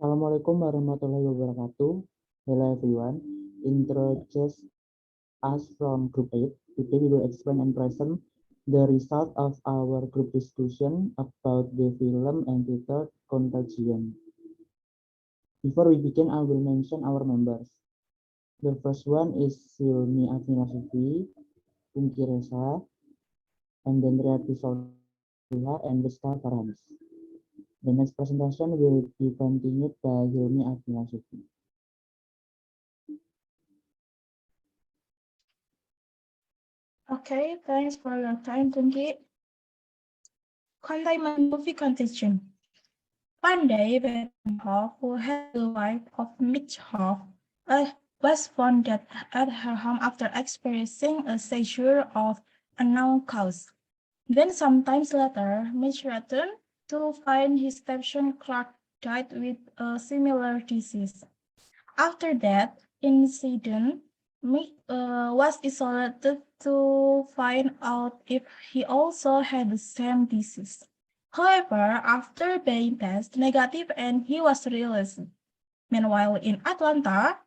Assalamualaikum warahmatullahi wabarakatuh. Hello everyone. Introduce us from Group 8. Today we will explain and present the result of our group discussion about the film entitled Contagion. Before we begin, I will mention our members. The first one is Silmi Afina Sufi, Pungki Resa, and then Riyati Soliha and Rizka Farhanis. The next presentation will be continued by Hilmi Afina Sufi. Okay, thanks for your time, Tunki. Containment movie contagion. One day, Betty Hoff, who had the wife of Mitch Hoff, was found dead at her home after experiencing a seizure of unknown cause. Then, sometimes later, Mitch returned to find his station Clark died with a similar disease. After that incident, Mick was isolated to find out if he also had the same disease. However, after being tested negative and he was released. Meanwhile, in Atlanta,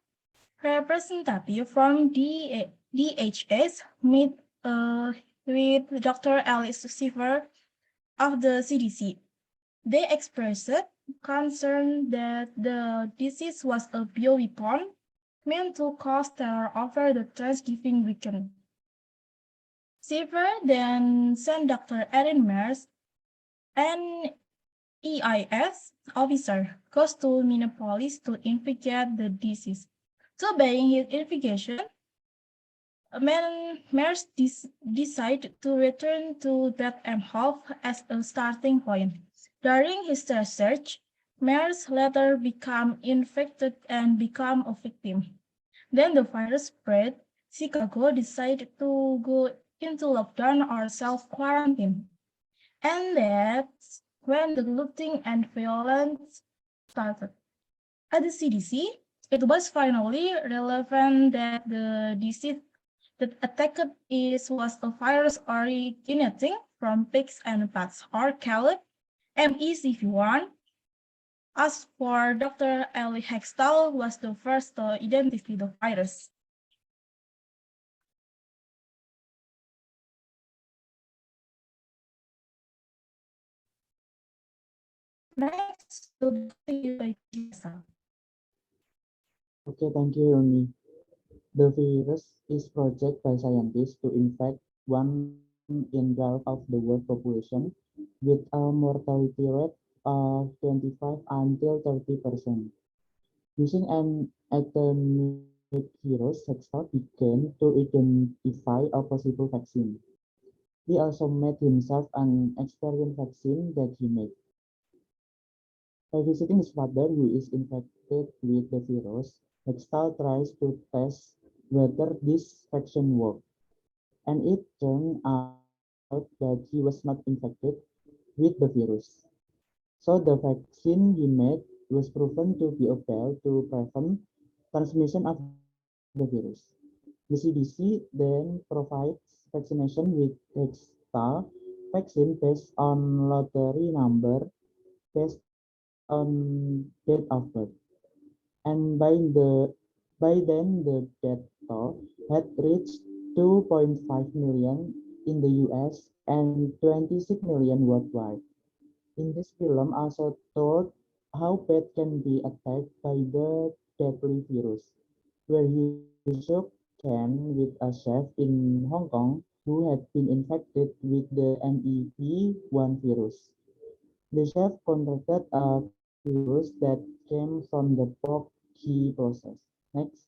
representative from DHS met with Dr. Alice Seaver of the CDC. They expressed concern that the disease was a bioweapon meant to cause terror over the Thanksgiving weekend. Seaver then sent Dr. Erin Mears, an EIS officer, goes to Minneapolis to investigate the disease. So, being his investigation, Mears decided to return to Beth Emhoff as a starting point. During his research, Mears later became infected and became a victim. Then the virus spread. Chicago decided to go into lockdown or self-quarantine. And that's when the looting and violence started. At the CDC, it was finally relevant that the disease that attacked was a virus originating from pigs and bats, or called MECV1. As for Dr. Eli Hextall was the first to identify the virus. Next, to by Jessa. Okay, thank you, Hilmi. The virus is projected by scientists to infect 1/12 of the world population with a mortality rate of 25 until 30%. Using an atomic virus, Hextall began to identify a possible vaccine. He also made himself an experiment vaccine that he made. By visiting his father, who is infected with the virus, Hextall tries to test whether this vaccine works, and it turned out that he was not infected with the virus. So the vaccine he made was proven to be able to prevent transmission of the virus. The CDC then provides vaccination with Hextall vaccine based on lottery number based on date of birth. And by then the death toll had reached 2.5 million in the US and 26 million worldwide. In this film also told how pets can be attacked by the deadly virus, where he shook hands with a chef in Hong Kong who had been infected with the MEV1 virus. The chef contracted a virus that came from the pork he processed. Next.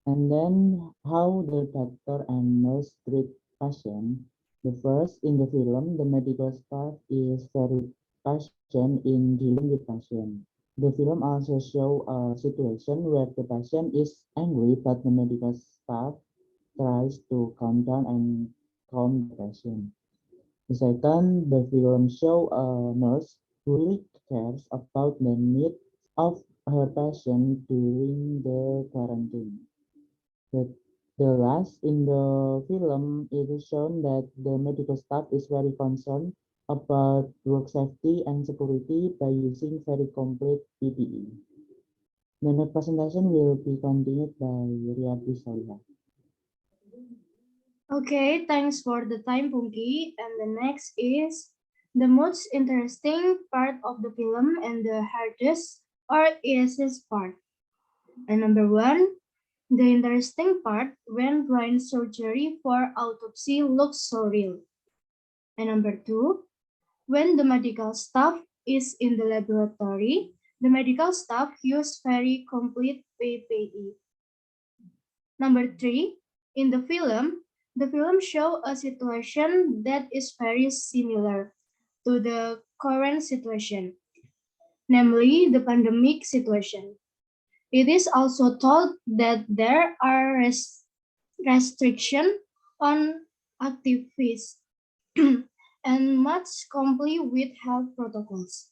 And then how the doctor and nurse treat patient. The first in the film, the medical staff is very patient in dealing with patient. The film also show a situation where the patient is angry, but the medical staff tries to calm down and calm the patient. The second, the film show a nurse who really cares about the needs of her patient during the quarantine. The The last, in the film, it is shown that the medical staff is very concerned about work safety and security by using very complete PPE. The next presentation will be continued by Riyadi Soliha. Okay, thanks for the time, Pungki. And the next is the most interesting part of the film and the hardest or easiest part. And number one, the interesting part when brain surgery for autopsy looks so real. And number two, when the medical staff is in the laboratory, the medical staff use very complete PPE. Number three, in the film shows a situation that is very similar to the current situation, namely the pandemic situation. It is also told that there are restrictions on activities and must comply with health protocols.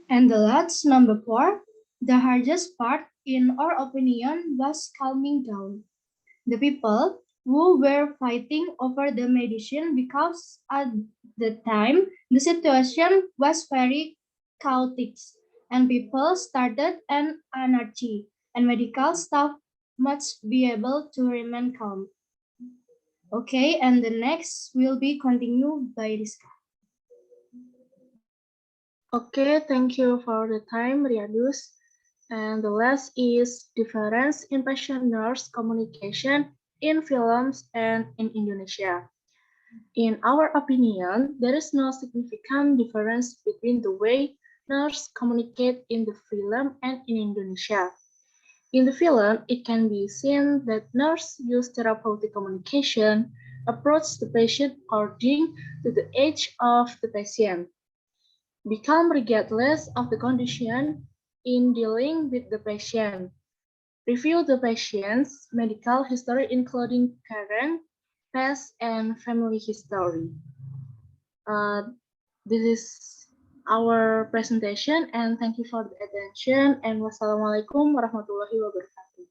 And the last, number four, the hardest part, in our opinion, was calming down the people who were fighting over the medicine because at the time the situation was very chaotic and people started an anarchy and medical staff must be able to remain calm. Okay, and the next will be continued by Rizka. Okay, thank you for the time, Riadus. And the last is difference in patient nurse communication in films and in Indonesia. In our opinion, there is no significant difference between the way nurses communicate in the film and in Indonesia. In the film, it can be seen that nurses use therapeutic communication, approach the patient according to the age of the patient, become regardless of the condition in dealing with the patient, review the patient's medical history including current, past, and family history. This is our presentation and thank you for the attention and wassalamualaikum warahmatullahi wabarakatuh.